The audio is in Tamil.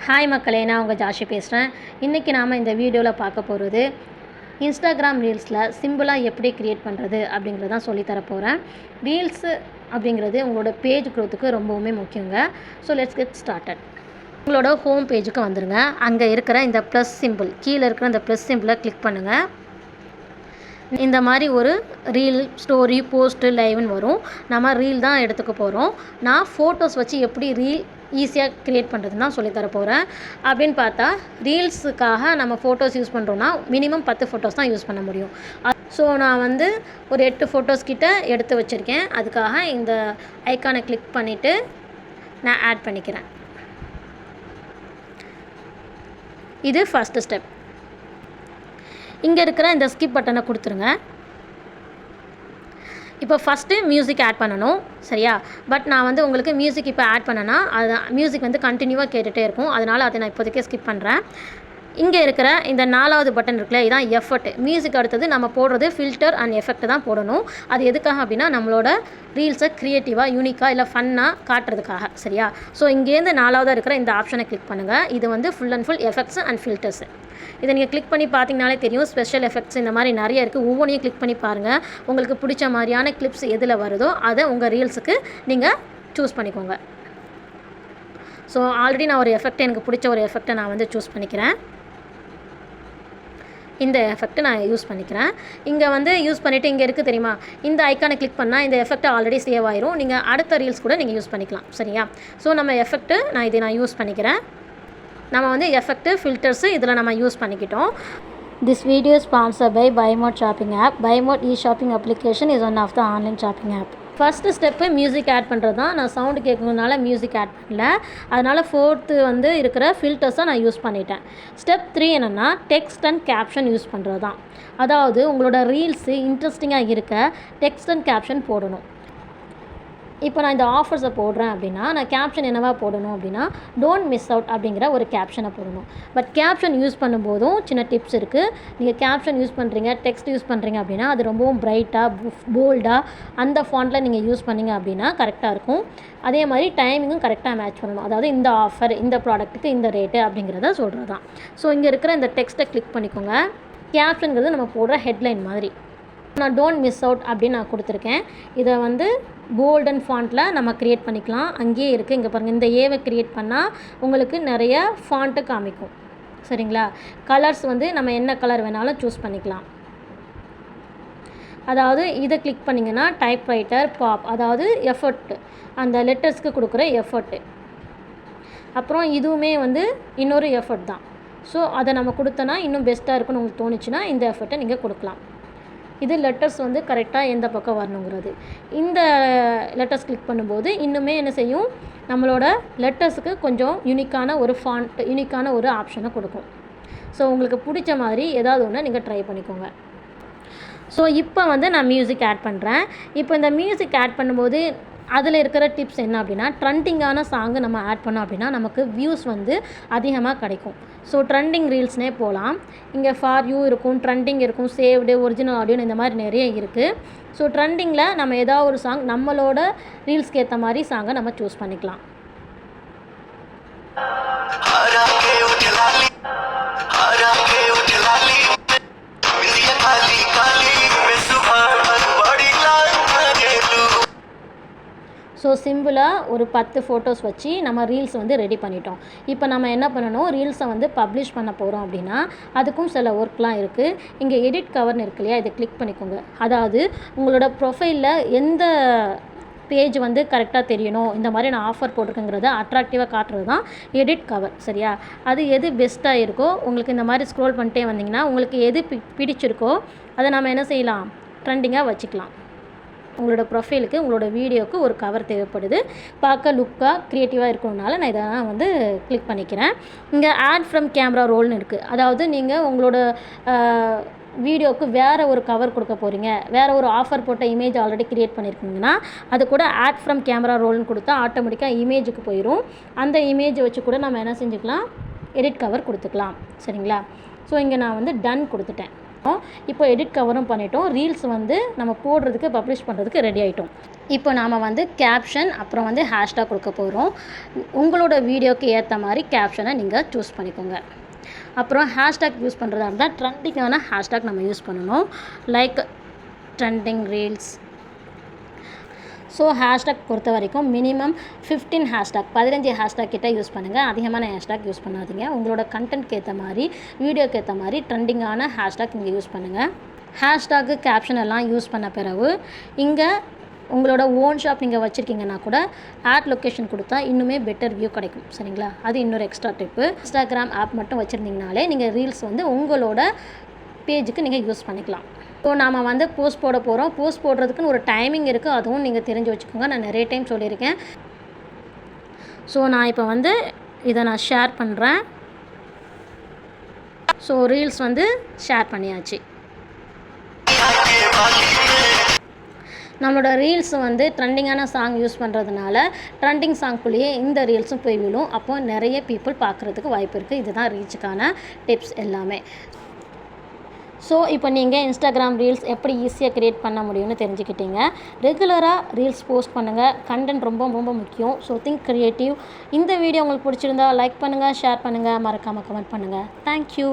ஹாய் மக்களே, நான் உங்கள் ஜாஷி பேசுகிறேன். இன்றைக்கி நாம் இந்த வீடியோவில் பார்க்க போகிறது இன்ஸ்டாகிராம் ரீல்ஸில் சிம்பிளாக எப்படி க்ரியேட் பண்ணுறது அப்படிங்கிறதான் சொல்லித்தரப்போகிறேன். ரீல்ஸு அப்படிங்கிறது உங்களோட பேஜ் க்ரோத்துக்கு ரொம்பவுமே முக்கியங்க. So let's get started. உங்களோட ஹோம் பேஜுக்கு வந்துடுங்க. அங்கே இருக்கிற இந்த ப்ளஸ் சிம்பிள், கீழே இருக்கிற இந்த ப்ளஸ் சிம்பிளை கிளிக் பண்ணுங்கள். இந்த மாதிரி ஒரு ரீல், ஸ்டோரி, போஸ்ட்டு, லைவ்னு வரும். நம்ம ரீல் தான் எடுத்துக்க போகிறோம். நான் ஃபோட்டோஸ் வச்சு எப்படி ரீல் ஈஸியாக க்ரியேட் பண்ணுறதுன்னு தான் சொல்லித்தர போகிறேன். அப்படின்னு பார்த்தா ரீல்ஸுக்காக நம்ம ஃபோட்டோஸ் யூஸ் பண்ணுறோன்னா மினிமம் 10 ஃபோட்டோஸ் தான் யூஸ் பண்ண முடியும். ஸோ நான் வந்து ஒரு 8 ஃபோட்டோஸ் கிட்ட எடுத்து வச்சுருக்கேன். அதுக்காக இந்த ஐக்கானை கிளிக் பண்ணிவிட்டு நான் ஆட் பண்ணிக்கிறேன். இது ஃபஸ்ட்டு ஸ்டெப். இங்கே இருக்கிற இந்த ஸ்கிப் பட்டனை கொடுத்துருங்க. இப்போ ஃபஸ்ட்டு மியூசிக் ஆட் பண்ணணும், சரியா? பட் நான் வந்து உங்களுக்கு மியூசிக் இப்போ ஆட் பண்ணேன்னா அது மியூசிக் வந்து கண்டினியூவாக கேட்டுகிட்டே இருக்கும். அதனால் அதை நான் இப்போதைக்கே ஸ்கிப் பண்ணுறேன். இங்கே இருக்கிற இந்த 4வது பட்டன் இருக்குல்ல, இதுதான் எஃபர்ட். மியூசிக் அடுத்தது நம்ம போடுறது ஃபில்டர் அண்ட் எஃபெக்ட் தான் போடணும். அது எதுக்காக அப்படின்னா நம்மளோட ரீல்ஸை க்ரியேட்டிவாக, யூனிக்காக, இல்லை ஃபன்னாக காட்டுறதுக்காக, சரியா? ஸோ இங்கேருந்து 4வதாக இருக்கிற இந்த ஆப்ஷனை கிளிக் பண்ணுங்கள். இது வந்து full and full effects and filters. இதை நீங்கள் கிளிக் பண்ணி பார்த்தீங்கனாலே தெரியும். ஸ்பெஷல் எஃபெக்ட்ஸ் இந்த மாதிரி நிறைய இருக்குது. ஒவ்வொன்றையும் கிளிக் பண்ணி பாருங்கள். உங்களுக்கு பிடிச்ச மாதிரியான கிளிப்ஸ் எதில் வருதோ அதை உங்கள் ரீல்ஸுக்கு நீங்கள் சூஸ் பண்ணிக்கோங்க. ஸோ ஆல்ரெடி நான் ஒரு எஃபெக்ட், எனக்கு பிடிச்ச ஒரு எஃபெக்டை நான் வந்து சூஸ் பண்ணிக்கிறேன். இந்த எஃபெக்ட்டை நான் யூஸ் பண்ணிக்கிறேன். இங்கே வந்து யூஸ் பண்ணிவிட்டு இங்கே இருக்குது தெரியுமா, இந்த ஐக்கானை கிளிக் பண்ணால் இந்த எஃபெக்ட் ஆல்ரெடி சேவ் ஆயிரும். நீங்கள் அடுத்த ரீல்ஸ் கூட நீங்கள் யூஸ் பண்ணிக்கலாம், சரியா? ஸோ நம்ம எஃபெக்ட்டு நான் யூஸ் பண்ணிக்கிறேன். நம்ம வந்து எஃபெக்ட்டு, ஃபில்டர்ஸு இதில் நம்ம யூஸ் பண்ணிக்கிட்டோம். This video is sponsored by BuyMode shopping app. BuyMode e-shopping application is one of the online shopping app. First step music add பண்ணுறது தான். நான் சவுண்டு கேட்கறதுனால மியூசிக் ஆட் பண்ணல. அதனால் 4th வந்து இருக்கிற ஃபில்டர்ஸை நான் யூஸ் பண்ணிட்டேன். ஸ்டெப் 3 என்னென்னா டெக்ஸ்ட் அண்ட் கேப்ஷன் யூஸ் பண்ணுறது தான். அதாவது உங்களோட ரீல்ஸு இன்ட்ரெஸ்டிங்காக இருக்க டெக்ஸ்ட் அண்ட் கேப்ஷன் போடணும். இப்போ நான் இந்த ஆஃபர்ஸை போடுறேன் அப்படின்னா நான் கேப்ஷன் என்னவா போடணும் அப்படின்னா டோன்ட் மிஸ் அவுட் அப்படிங்கிற ஒரு கேப்ஷனை போடணும். பட் கேப்ஷன் யூஸ் பண்ணும்போதும் சின்ன டிப்ஸ் இருக்குது. நீங்கள் கேப்ஷன் யூஸ் பண்ணுறீங்க, டெக்ஸ்ட் யூஸ் பண்ணுறீங்க அப்படின்னா அது ரொம்பவும் பிரைட்டாக, போல்டாக அந்த ஃபாண்ட்டில் நீங்கள் யூஸ் பண்ணிங்க அப்படின்னா கரெக்டாக இருக்கும். அதே மாதிரி டைமிங்கும் கரெக்டாக மேட்ச் பண்ணணும். அதாவது இந்த ஆஃபர், இந்த ப்ராடக்ட்டுக்கு இந்த ரேட்டு அப்படிங்கிறத சொல்கிறது தான். ஸோ இங்கே இருக்கிற இந்த டெக்ஸ்ட்டை கிளிக் பண்ணிக்கோங்க. கேப்ஷனுங்கிறது நம்ம போடுற ஹெட்லைன் மாதிரி. நான் டோன்ட் மிஸ் அவுட் அப்படின்னு நான் கொடுத்துருக்கேன். இதை வந்து கோல்டன் ஃபாண்ட்டில் நம்ம க்ரியேட் பண்ணிக்கலாம். அங்கேயே இருக்குது, இங்கே பாருங்கள். இந்த ஏவை க்ரியேட் பண்ணால் உங்களுக்கு நிறைய ஃபாண்ட்டு காமிக்கும், சரிங்களா? கலர்ஸ் வந்து நம்ம என்ன கலர் வேணாலும் சூஸ் பண்ணிக்கலாம். அதாவது இதை கிளிக் பண்ணிங்கன்னா டைப்ரைட்டர், பாப், அதாவது எஃபர்ட், அந்த லெட்டர்ஸ்க்கு கொடுக்குற எஃபர்ட்டு. அப்புறம் இதுவுமே வந்து இன்னொரு எஃபர்ட் தான். ஸோ அதை நம்ம கொடுத்தோன்னா இன்னும் பெஸ்ட்டாக இருக்குன்னு உங்களுக்கு தோணுச்சுன்னா இந்த எஃபர்ட்டை நீங்கள் கொடுக்கலாம். இது லெட்டர்ஸ் வந்து கரெக்டாக எந்த பக்கம் வரணுங்கிறது. இந்த லெட்டர்ஸ் கிளிக் பண்ணும்போது இன்னுமே என்ன செய்யும், நம்மளோட லெட்டர்ஸுக்கு கொஞ்சம் யூனிக்கான ஒரு ஃபாண்ட், யூனிக்கான ஒரு ஆப்ஷனை கொடுக்கும். ஸோ உங்களுக்கு பிடிச்ச மாதிரி ஏதாவது ஒன்று நீங்கள் ட்ரை பண்ணிக்கோங்க. ஸோ இப்போ வந்து நான் மியூசிக் ஆட் பண்ணுறேன். இப்போ இந்த மியூசிக் ஆட் பண்ணும்போது அதில் இருக்கிற டிப்ஸ் என்ன அப்படின்னா ட்ரெண்டிங்கான சாங்கு நம்ம ஆட் பண்ணோம் அப்படின்னா நமக்கு வியூஸ் வந்து அதிகமாக கிடைக்கும். ஸோ ட்ரெண்டிங் ரீல்ஸ்னே போகலாம். இங்கே ஃபார் யூ இருக்கும், ட்ரெண்டிங் இருக்கும், சேவ்டு, ஒரிஜினல் ஆடியோன்னு இந்த மாதிரி நிறைய இருக்குது. ஸோ ட்ரெண்டிங்கில் நம்ம ஏதாவது ஒரு சாங், நம்மளோட ரீல்ஸ்க்கு ஏற்ற மாதிரி சாங்கை நம்ம சூஸ் பண்ணிக்கலாம். ஸோ சிம்பிளாக ஒரு 10 ஃபோட்டோஸ் வச்சு நம்ம ரீல்ஸ் வந்து ரெடி பண்ணிட்டோம். இப்போ நம்ம என்ன பண்ணணும், ரீல்ஸை வந்து பப்ளிஷ் பண்ண போகிறோம் அப்படின்னா அதுக்கும் சில ஒர்க்லாம் இருக்குது. இங்கே எடிட் கவர்னு இருக்கு இல்லையா, இதை கிளிக் பண்ணிக்கோங்க. அதாவது உங்களோட ப்ரொஃபைலில் எந்த பேஜ் வந்து கரெக்டாக தெரியணும், இந்த மாதிரி நான் ஆஃபர் போட்டிருக்கேங்கிறத அட்ராக்டிவாக காட்டுறது தான் எடிட் கவர், சரியா? அது எது பெஸ்ட்டாக இருக்கோ உங்களுக்கு இந்த மாதிரி ஸ்க்ரோல் பண்ணிட்டே வந்தீங்கன்னா உங்களுக்கு எது பிடிச்சிருக்கோ அதை நம்ம என்ன செய்யலாம், ட்ரெண்டிங்காக வச்சுக்கலாம். உங்களோட ப்ரொஃபைலுக்கு, உங்களோட வீடியோவுக்கு ஒரு கவர் தேவைப்படுது. பார்க்க லுக்காக, க்ரியேட்டிவாக இருக்கணுனால நான் இதை வந்து கிளிக் பண்ணிக்கிறேன். இங்கே ஆட் ஃப்ரம் கேமரா ரோல்னு இருக்குது. அதாவது நீங்கள் உங்களோட வீடியோவுக்கு வேறு ஒரு கவர் கொடுக்க போகிறீங்க, வேறு ஒரு ஆஃபர் போட்ட இமேஜ் ஆல்ரெடி க்ரியேட் பண்ணியிருக்கீங்கன்னா அது கூட ஆட் ஃப்ரம் கேமரா ரோல்னு கொடுத்தா ஆட்டோமேட்டிக்காக இமேஜுக்கு போயிடும். அந்த இமேஜை வச்சு கூட நம்ம என்ன செஞ்சுக்கலாம், எடிட் கவர் கொடுத்துக்கலாம், சரிங்களா? ஸோ இங்கே நான் வந்து டன் கொடுத்துட்டேன். இப்போ எடிட் கவரும் பண்ணிட்டோம். ரீல்ஸ் வந்து நம்ம போடுறதுக்கு பப்ளிஷ் பண்ணுறதுக்கு ரெடி ஆகிட்டோம். இப்போ நாம் வந்து கேப்ஷன் அப்புறம் வந்து ஹேஷ்டாக் கொடுக்க போகிறோம். உங்களோட வீடியோக்கு ஏற்ற மாதிரி கேப்ஷனை நீங்கள் சூஸ் பண்ணிக்கோங்க. அப்புறம் ஹேஷ்டாக் யூஸ் பண்ணுறதா இருந்தால் ட்ரெண்டிங்கான ஹேஷ்டாக் நம்ம யூஸ் பண்ணணும். Like trending reels. So hashtag பொறுத்த வரைக்கும் மினிமம் 15 ஹேஷ்டாக் கிட்ட யூஸ் பண்ணுங்கள். அதிகமான ஹேஷ்டாக் யூஸ் பண்ணாதீங்க. உங்களோட கண்டென்ட்க்கு ஏற்ற மாதிரி வீடியோக்கு ஏற்ற மாதிரி ட்ரெண்டிங்கான ஹேஷ்டாக் நீங்கள் யூஸ் பண்ணுங்கள். ஹேஷ்டாக்கு கேப்ஷன் எல்லாம் யூஸ் பண்ண பிறகு இங்கே உங்களோட ஓன் ஷாப் நீங்கள் வச்சுருக்கீங்கன்னா கூட ஆட் லொக்கேஷன் கொடுத்தா இன்னுமே பெட்டர் வியூ கிடைக்கும். சரிங்களா? அது இன்னொரு எக்ஸ்ட்ரா டிப்பு. இன்ஸ்டாகிராம் ஆப் மட்டும் வச்சுருந்தீங்கனாலே நீங்கள் ரீல்ஸ் வந்து உங்களோட பேஜுக்கு நீங்கள் யூஸ் பண்ணிக்கலாம். ஸோ நாம் வந்து போஸ்ட் போட போகிறோம். போஸ்ட் போடுறதுக்குன்னு ஒரு டைமிங் இருக்குது. அதுவும் நீங்கள் தெரிஞ்சு வச்சுக்கோங்க. நான் நிறைய டைம் சொல்லியிருக்கேன். ஸோ நான் இப்போ வந்து இதை நான் ஷேர் பண்ணுறேன். ஸோ ரீல்ஸ் வந்து ஷேர் பண்ணியாச்சு. நம்மளோட ரீல்ஸ் வந்து ட்ரெண்டிங்கான சாங் யூஸ் பண்ணுறதுனால ட்ரெண்டிங் சாங்க்குள்ளேயே இந்த ரீல்ஸும் போய் விழும். அப்போது நிறைய பீப்புள் பார்க்குறதுக்கு வாய்ப்பு இருக்குது. இதுதான் ரீச்சுக்கான டிப்ஸ் எல்லாமே. ஸோ இப்போ நீங்கள் இன்ஸ்டாகிராம் ரீல்ஸ் எப்படி ஈஸியாக க்ரியேட் பண்ண முடியும்னு தெரிஞ்சுக்கிட்டீங்க. ரெகுலராக ரீல்ஸ் போஸ்ட் பண்ணுங்கள். கண்டென்ட் ரொம்ப ரொம்ப முக்கியம். So think creative. இந்த வீடியோ உங்களுக்கு பிடிச்சிருந்தா லைக் பண்ணுங்கள், ஷேர் பண்ணுங்கள், மறக்காமல் கமெண்ட் பண்ணுங்கள். தேங்க்யூ.